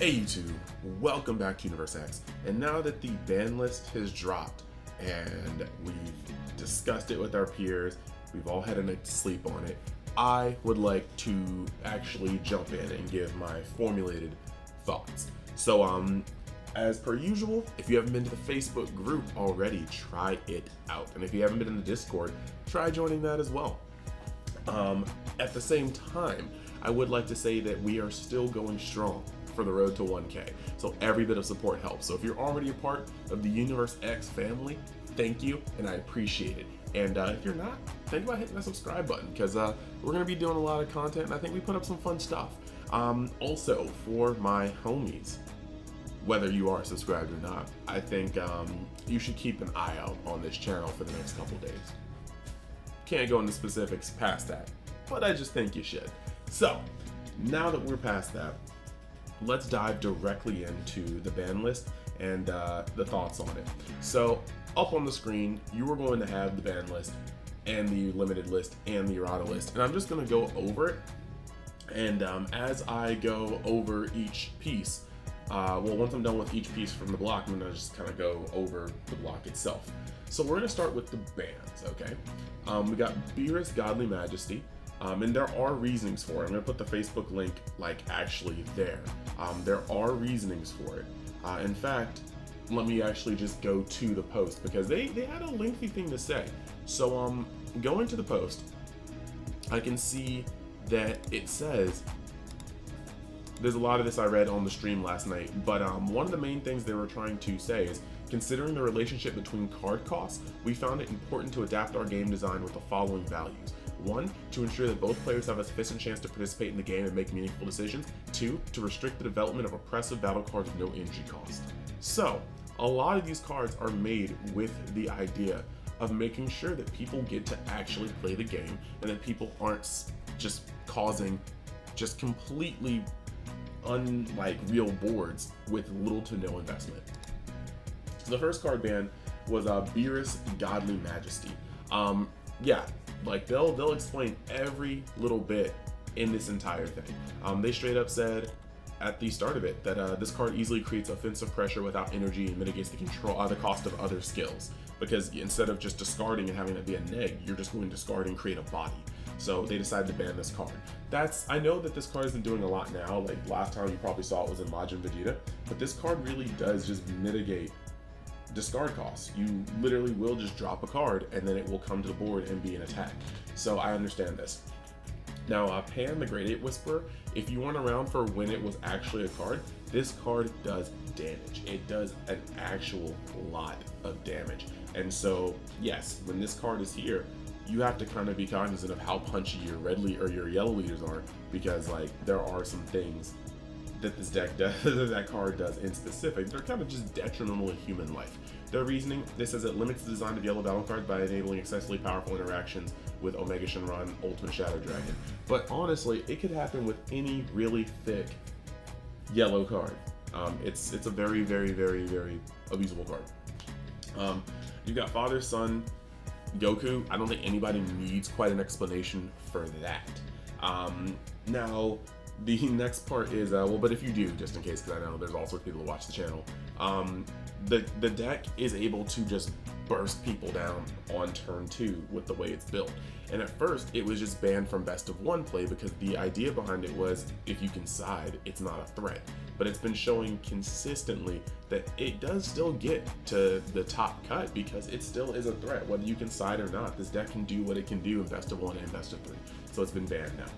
Hey YouTube, welcome back to Universe X. And now that the ban list has dropped and we've discussed it with our peers, we've all had a night to sleep on it, I would like to actually jump in and give my formulated thoughts. So as per usual, if you haven't been to the Facebook group already, try it out. And if you haven't been in the Discord, try joining that as well. At the same time, I would like to say that we are still going strong for the road to 1K. So every bit of support helps. So if you're already a part of the Universe X family, thank you, and I appreciate it. And if you're not, think about hitting that subscribe button, because we're gonna be doing a lot of content, and I think we put up some fun stuff. Also, for my homies, whether you are subscribed or not, I think you should keep an eye out on this channel for the next couple days. Can't go into specifics past that, but I just think you should. So, now that we're past that, let's dive directly into the ban list and the thoughts on it. So, up on the screen, you are going to have the ban list and the limited list and the errata list, and I'm just going to go over it. And as I go over each piece, once I'm done with each piece from the block, I'm going to just kind of go over the block itself. So we're going to start with the bans, okay? We got Beerus Godly Majesty. And there are reasonings for it. I'm gonna put the Facebook link actually there. There are reasonings for it. In fact, let me actually just go to the post because they had a lengthy thing to say. So going to the post, I can see that it says, there's a lot of this I read on the stream last night, but one of the main things they were trying to say is, considering the relationship between card costs, we found it important to adapt our game design with the following values. 1, to ensure that both players have a sufficient chance to participate in the game and make meaningful decisions. 2, to restrict the development of oppressive battle cards with no entry cost. So, a lot of these cards are made with the idea of making sure that people get to actually play the game and that people aren't just causing just completely unlike real boards with little to no investment. So the first card ban was Beerus Godly Majesty. Yeah, they'll explain every little bit in this entire thing. They straight up said at the start of it that this card easily creates offensive pressure without energy and mitigates the cost of other skills, because instead of just discarding and having it be a neg, you're just going to discard and create a body. So they decided to ban this card. I know that this card isn't doing a lot now. Like last time you probably saw it was in Majin Vegeta, but this card really does just mitigate discard costs. You literally will just drop a card and then it will come to the board and be an attack. So I understand this. Now Pan the Great Ape Whisperer, if you weren't around for when it was actually a card, this card does damage. It does an actual lot of damage. And so yes, when this card is here, you have to kind of be cognizant of how punchy your your yellow leaders are, because there are some things that this deck does, that card does in specific, they're kind of just detrimental to human life. Their reasoning, this says it limits the design of yellow battle cards by enabling excessively powerful interactions with Omega Shenron, Ultimate Shadow Dragon. But honestly, it could happen with any really thick yellow card. It's a very, very, very, very abusable card. You've got Father, Son, Goku. I don't think anybody needs quite an explanation for that. Now, the next part is, but if you do, just in case, because I know there's all sorts of people who watch the channel, the deck is able to just burst people down on turn 2 with the way it's built. And at first, it was just banned from best of 1 play because the idea behind it was, if you can side, it's not a threat. But it's been showing consistently that it does still get to the top cut because it still is a threat. Whether you can side or not, this deck can do what it can do in best of 1 and best of 3. So it's been banned now.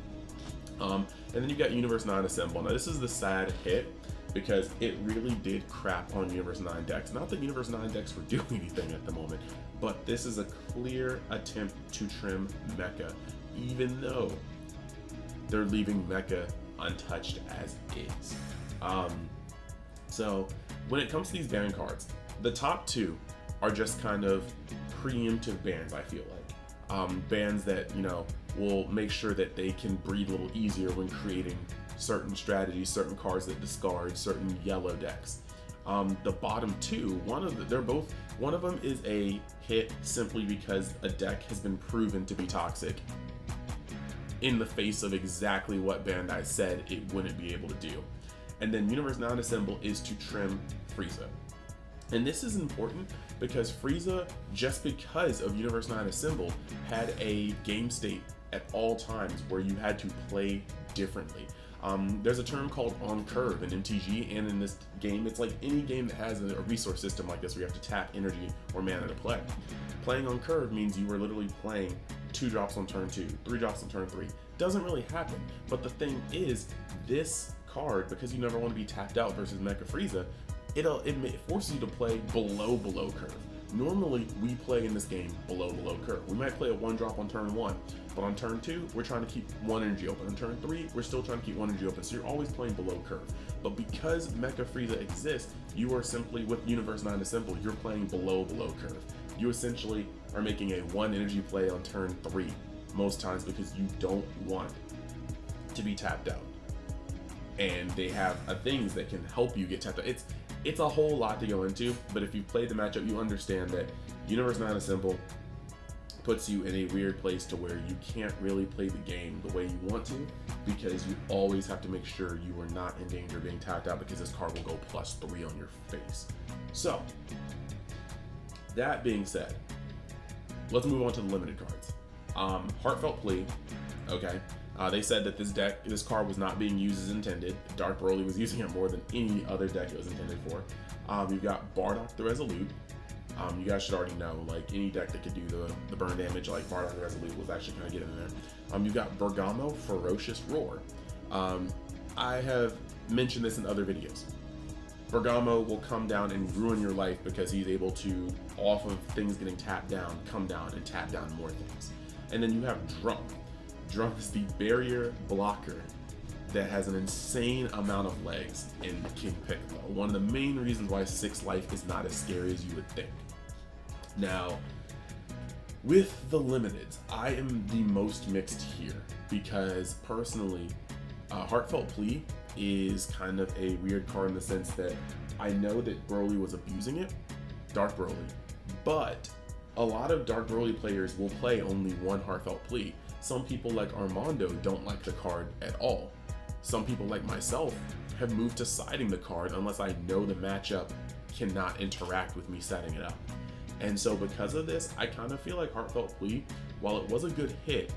And then you've got Universe 9 Assemble. Now this is the sad hit because it really did crap on Universe 9 decks. Not that Universe 9 decks were doing anything at the moment, but this is a clear attempt to trim Mecha, even though they're leaving Mecha untouched as is. So when it comes to these ban cards, the top 2 are just kind of preemptive bans, I feel like. Bans that, will make sure that they can breathe a little easier when creating certain strategies, certain cards that discard certain yellow decks. The bottom 2, one of them is a hit simply because a deck has been proven to be toxic in the face of exactly what Bandai said it wouldn't be able to do. And then Universe Non-Assemble is to trim Frieza. And this is important because Frieza, just because of Universe Non-Assemble, had a game state at all times where you had to play differently. There's a term called on curve in MTG, and in this game, it's like any game that has a resource system like this where you have to tap energy or mana to play. Playing on curve means you are literally playing 2 drops on turn 2, 3 drops on turn 3. Doesn't really happen, but the thing is, this card, because you never want to be tapped out versus Mecha Frieza, it forces you to play below curve. Normally, we play in this game below curve. We might play a 1 drop on turn 1, but on turn 2, we're trying to keep 1 energy open. On turn 3, we're still trying to keep 1 energy open, so you're always playing below curve. But because Mecha Frieza exists, you are simply, with Universe Non-Assemble, you're playing below curve. You essentially are making a 1 energy play on turn 3 most times because you don't want to be tapped out. And they have things that can help you get tapped out. It's a whole lot to go into, but if you play the matchup, you understand that Universe Non-Assemble puts you in a weird place to where you can't really play the game the way you want to, because you always have to make sure you are not in danger of being tapped out, because this card will go +3 on your face. So, that being said, let's move on to the limited cards. Heartfelt Plea, okay. They said that this card was not being used as intended. Dark Broly was using it more than any other deck it was intended for. You've got Bardock the Resolute. You guys should already know, like, any deck that could do the burn damage, like Bardock the Resolute was actually going to get in there. You've got Bergamo Ferocious Roar. I have mentioned this in other videos. Bergamo will come down and ruin your life because he's able to, off of things getting tapped down, come down and tap down more things. And then you have Drum. Drum is the barrier blocker that has an insane amount of legs in King Piccolo. One of the main reasons why 6 life is not as scary as you would think. Now, with the limiteds, I am the most mixed here because personally, Heartfelt Plea is kind of a weird card in the sense that I know that Broly was abusing it, Dark Broly, but a lot of Dark Broly players will play only one Heartfelt Plea. Some people like Armando don't like the card at all. Some people like myself have moved to siding the card unless I know the matchup cannot interact with me setting it up. And so because of this, I kind of feel like Heartfelt Plea, while it was a good hit,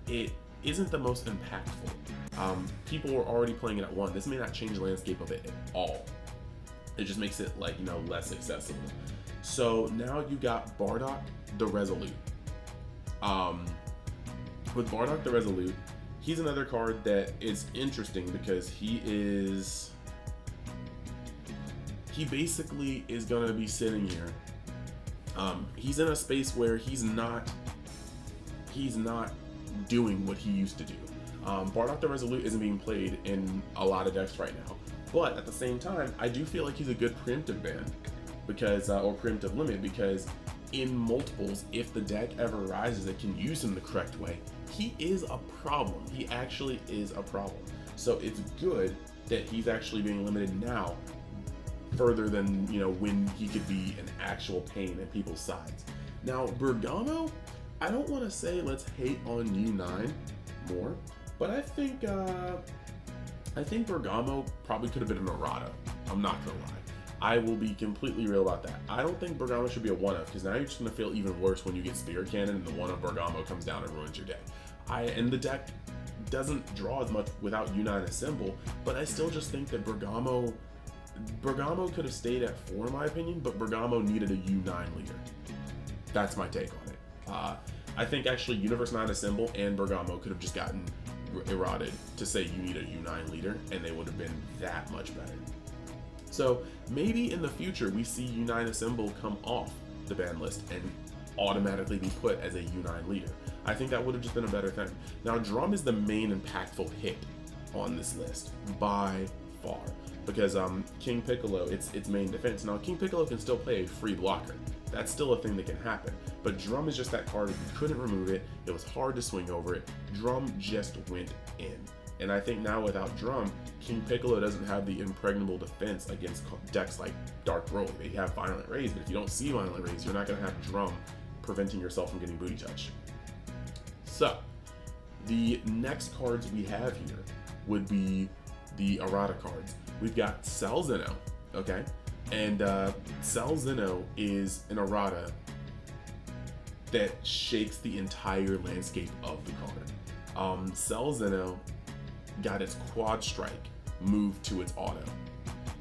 it isn't the most impactful. People were already playing it at 1. This may not change the landscape of it at all. It just makes it, like, less accessible. So now you got Bardock the Resolute. With Bardock the Resolute, he's another card that is interesting because he basically is gonna be sitting here. He's in a space where he's not doing what he used to do. Bardock the Resolute isn't being played in a lot of decks right now, but at the same time, I do feel like he's a good preemptive ban because, or preemptive limit, because in multiples, if the deck ever rises that can use him the correct way, he is a problem. He actually is a problem. So it's good that he's actually being limited now, further than when he could be an actual pain at people's sides. Now Bergamo, I don't want to say let's hate on U9 more, but I think Bergamo probably could have been an errata. I'm not gonna lie. I will be completely real about that. I don't think Bergamo should be a 1-of, because now you're just going to feel even worse when you get Spirit Cannon and the 1-of Bergamo comes down and ruins your day. And the deck doesn't draw as much without U9 Assemble, but I still just think that Bergamo could have stayed at 4 in my opinion, but Bergamo needed a U9 leader. That's my take on it. I think actually Universe Non-Assemble and Bergamo could have just gotten eroded to say you need a U9 leader, and they would have been that much better. So maybe in the future we see U9 Assemble come off the ban list and automatically be put as a U9 leader. I think that would have just been a better thing. Now Drum is the main impactful hit on this list by far, because King Piccolo, its main defense. Now King Piccolo can still play a free blocker. That's still a thing that can happen. But Drum is just that card, if you couldn't remove it, it was hard to swing over it. Drum just went in. And I think now without Drum, King Piccolo doesn't have the impregnable defense against decks like Dark Broly. They have Violent Rays, but if you don't see Violent Rays, you're not going to have Drum preventing yourself from getting booty touch. So, the next cards we have here would be the Errata cards. we've got Cell Zeno, okay? And Cell Zeno is an errata that shakes the entire landscape of the card. Cell Zeno got its quad strike moved to its auto.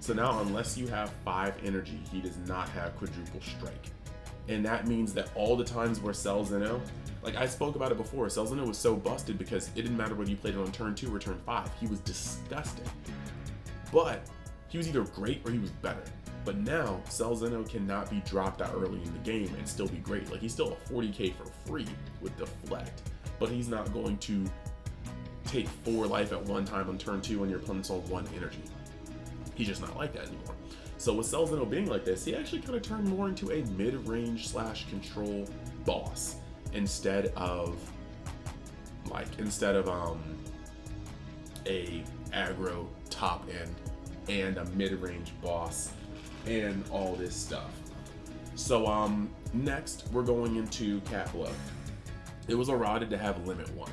So now, unless you have 5 energy, he does not have quadruple strike. And that means that all the times where Cell Zeno, like I spoke about it before, Cell Zeno was so busted because it didn't matter whether you played it on turn 2 or turn 5. He was disgusting. But he was either great or he was better. But now, Cell Zeno cannot be dropped out early in the game and still be great. Like, he's still a 40k for free with Deflect, but he's not going to take 4 life at one time on turn 2 when your opponent's on 1 energy. He's just not like that anymore. So with Cell Zeno being like this, he actually kind of turned more into a mid-range / control boss instead of a aggro top end and a mid-range boss and all this stuff. So next we're going into Cat Blow. It was errated to have limit 1.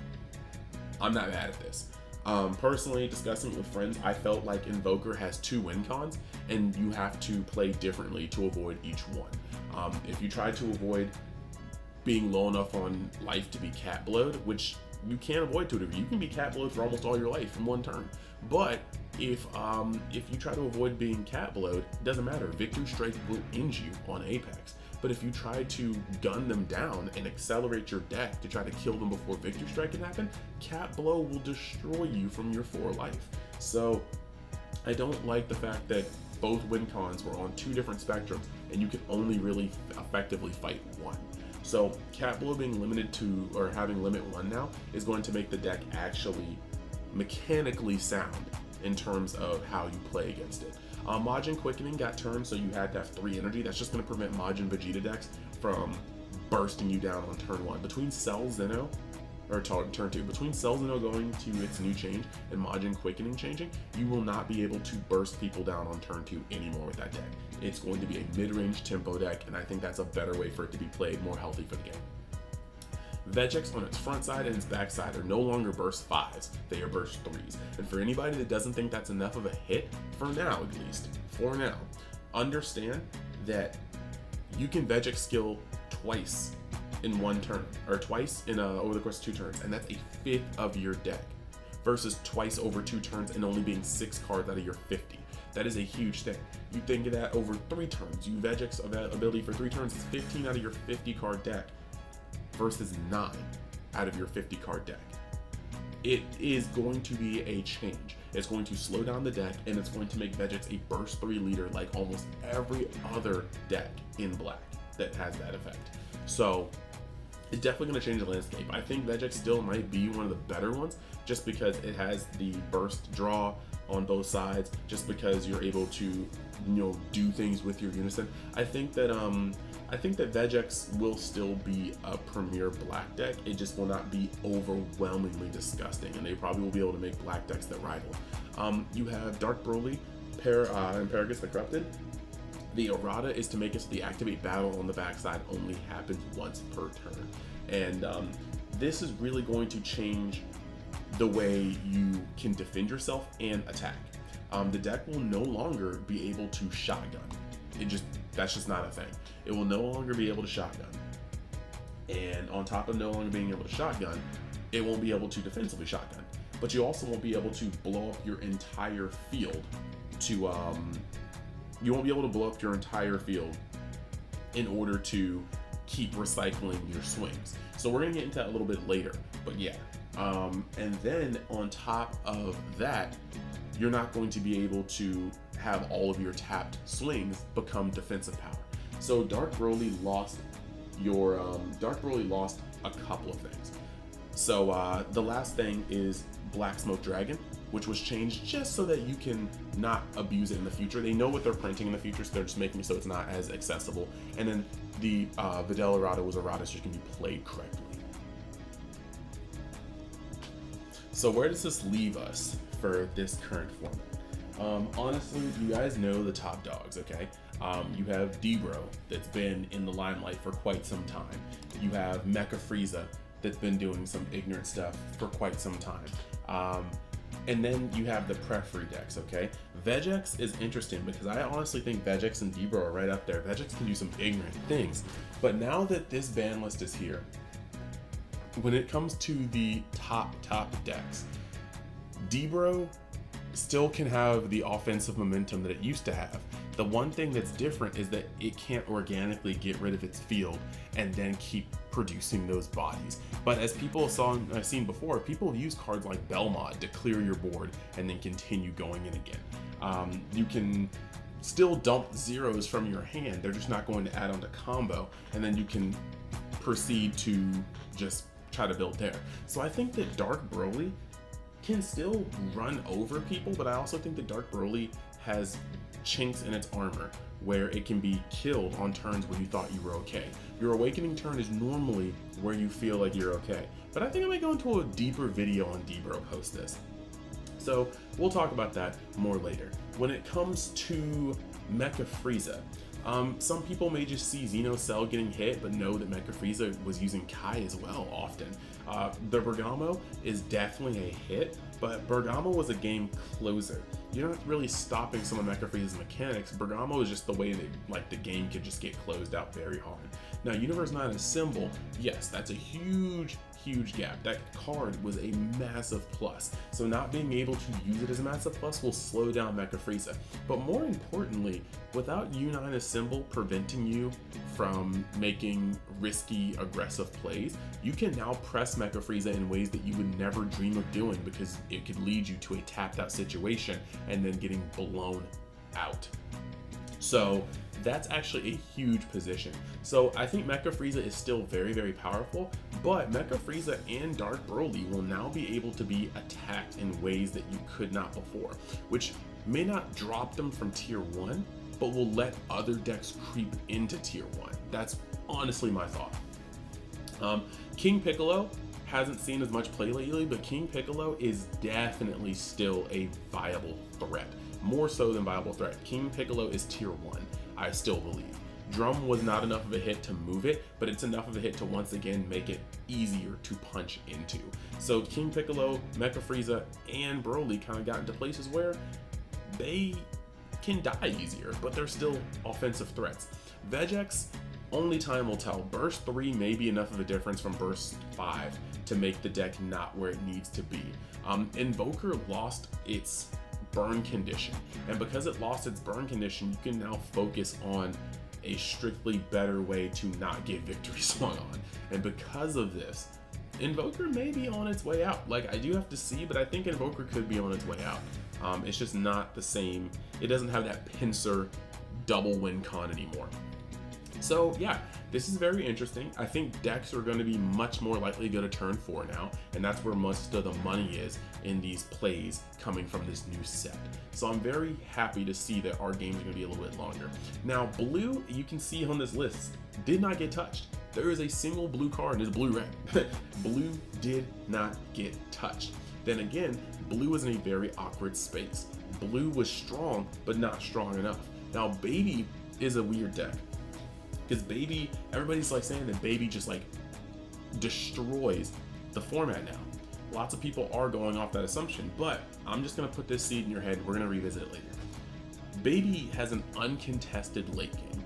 I'm not mad at this. Personally, discussing it with friends, I felt like Invoker has 2 win cons and you have to play differently to avoid each one. If you try to avoid being low enough on life to be cat blowed, which you can't avoid to a degree, you can be cat blowed for almost all your life in 1 turn. But if you try to avoid being cat blowed, it doesn't matter. Victory Strike will end you on Apex. But if you try to gun them down and accelerate your deck to try to kill them before Victory Strike can happen, Cat Blow will destroy you from your 4 life. So I don't like the fact that both win cons were on 2 different spectrums and you can only really effectively fight 1. So Cat Blow being limited to, or having limit 1 now, is going to make the deck actually mechanically sound in terms of how you play against it. Majin Quickening got turned so you had to have 3 energy. That's just going to prevent Majin Vegeta decks from bursting you down on turn 1. Between Cell Zeno, or turn 2, between Cell Zeno going to its new change and Majin Quickening changing, you will not be able to burst people down on turn 2 anymore with that deck. It's going to be a mid-range tempo deck, and I think that's a better way for it to be played, more healthy for the game. Vegex on its front side and its back side are no longer burst 5s, they are burst 3s. And for anybody that doesn't think that's enough of a hit, for now at least, understand that you can Vegex skill twice in 1 turn, or twice in over the course of 2 turns, and that's a 5th of your deck, versus twice over 2 turns and only being 6 cards out of your 50. That is a huge thing. You think of that over 3 turns, you Vegex ability for 3 turns is 15 out of your 50 card deck, versus 9 out of your 50 card deck. It is going to be a change. It's going to slow down the deck, and it's going to make Vegex a burst 3 leader like almost every other deck in black that has that effect. So it's definitely going to change the landscape. I think Vegex still might be one of the better ones just because it has the burst draw on both sides, just because you're able to, do things with your unison. I think that Vegex will still be a premier black deck. It just will not be overwhelmingly disgusting, and they probably will be able to make black decks that rival. You have Dark Broly, and Paragus the Corrupted. The errata is to make it so the activate battle on the backside only happens once per turn. And this is really going to change the way you can defend yourself and attack. The deck will no longer be able to shotgun. That's just not a thing. It will no longer be able to shotgun. And on top of no longer being able to shotgun, it won't be able to defensively shotgun. But you also won't be able to blow up your entire field you won't be able to blow up your entire field in order to keep recycling your swings. So we're gonna get into that a little bit later, but yeah. And then on top of that, you're not going to be able to have all of your tapped swings become defensive power. So Dark Broly lost a couple of things. So the last thing is Black Smoke Dragon, which was changed just so that you can not abuse it in the future. They know what they're printing in the future, so they're just making it so it's not as accessible. And then the Videl Errata was errata, so it can be played correctly. So where does this leave us for this current format? Honestly, you guys know the top dogs, okay? You have Debro, that's been in the limelight for quite some time. You have Mecha Frieza, that's been doing some ignorant stuff for quite some time. And then you have the Pref-free decks, okay? Vegex is interesting because I honestly think Vegex and Debro are right up there. Vegex can do some ignorant things. But now that this ban list is here, when it comes to the top decks, Debro still can have the offensive momentum that it used to have. The one thing that's different is that it can't organically get rid of its field and then keep producing those bodies. But as people I've seen before, people use cards like Belmod to clear your board and then continue going in again. You can still dump zeros from your hand, they're just not going to add on to combo, and then you can proceed to just try to build there. So I think that Dark Broly can still run over people, but I also think that Dark Broly has chinks in its armor where it can be killed on turns where you thought you were okay. Your awakening turn is normally where you feel like you're okay, but I think I might go into a deeper video on Debro post this. So we'll talk about that more later. When it comes to Mecha Frieza, some people may just see Xeno Cell getting hit, but know that Mecha Frieza was using Kai as well often. The Bergamo is definitely a hit, but Bergamo was a game closer. You're not really stopping some of Mecha Frieza's mechanics. Bergamo is just the way that the game could just get closed out very hard. Now, Universe 9 Assemble, yes, that's a huge gap. That card was a massive plus. So not being able to use it as a massive plus will slow down Mecha Frieza. But more importantly, without U9 Assemble preventing you from making risky, aggressive plays, you can now press Mecha Frieza in ways that you would never dream of doing because it could lead you to a tapped out situation and then getting blown out. So that's actually a huge position. So I think Mecha Frieza is still very powerful, but Mecha Frieza and Dark Broly will now be able to be attacked in ways that you could not before, which may not drop them from tier 1, but will let other decks creep into tier 1. That's honestly my thought. King Piccolo hasn't seen as much play lately, but King Piccolo is definitely still a viable threat. More so than viable threat. King Piccolo is tier 1, I still believe. Drum was not enough of a hit to move it, but it's enough of a hit to once again make it easier to punch into. So King Piccolo, Mecha Frieza, and Broly kind of got into places where they can die easier, but they're still offensive threats. Vegex, only time will tell. Burst 3 may be enough of a difference from Burst 5 to make the deck not where it needs to be. Invoker lost its burn condition, and because it lost its burn condition, you can now focus on a strictly better way to not get victory swung on. And because of this, Invoker may be on its way out. I do have to see, but I think Invoker could be on its way out. It's just not the same. It doesn't have that pincer double win con anymore. So yeah, this is very interesting. I think decks are going to be much more likely to go to turn 4 now, and that's where most of the money is in these plays coming from this new set. So I'm very happy to see that our games are going to be a little bit longer. Now, blue, you can see on this list, did not get touched. There is a single blue card, and it's blue-red. Blue did not get touched. Then again, blue is in a very awkward space. Blue was strong, but not strong enough. Now, Baby is a weird deck. Because Baby, everybody's saying that Baby just destroys the format now. Lots of people are going off that assumption, but I'm just gonna put this seed in your head. We're gonna revisit it later. Baby has an uncontested late game.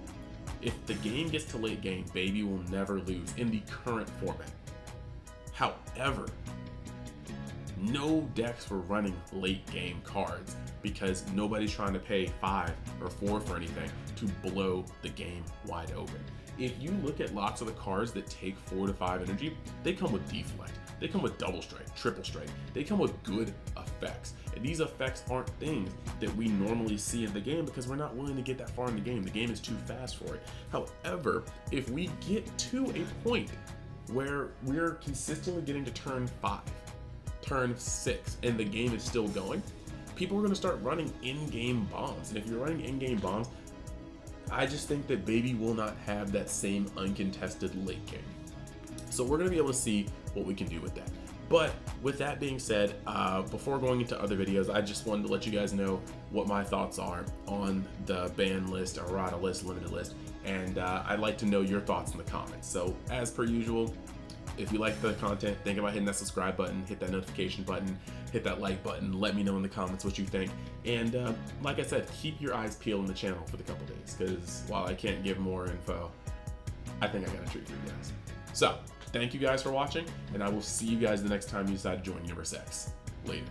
If the game gets to late game, Baby will never lose in the current format. However, no decks were running late game cards because nobody's trying to pay 5 or 4 for anything to blow the game wide open. If you look at lots of the cards that take 4 to 5 energy, they come with deflect, they come with double strike, triple strike, they come with good effects. And these effects aren't things that we normally see in the game because we're not willing to get that far in the game. The game is too fast for it. However, if we get to a point where we're consistently getting to turn 5, turn 6, and the game is still going, people are going to start running in-game bombs. And if you're running in-game bombs, I just think that Baby will not have that same uncontested late game. So we're going to be able to see what we can do with that. But with that being said, before going into other videos, I just wanted to let you guys know what my thoughts are on the ban list, errata list, limited list, and I'd like to know your thoughts in the comments. So as per usual, if you like the content, think about hitting that subscribe button, hit that notification button, hit that like button, let me know in the comments what you think. And like I said, keep your eyes peeled on the channel for the couple days, because while I can't give more info, I think I got a treat for you guys. So, thank you guys for watching, and I will see you guys the next time you decide to join Universe X. Later.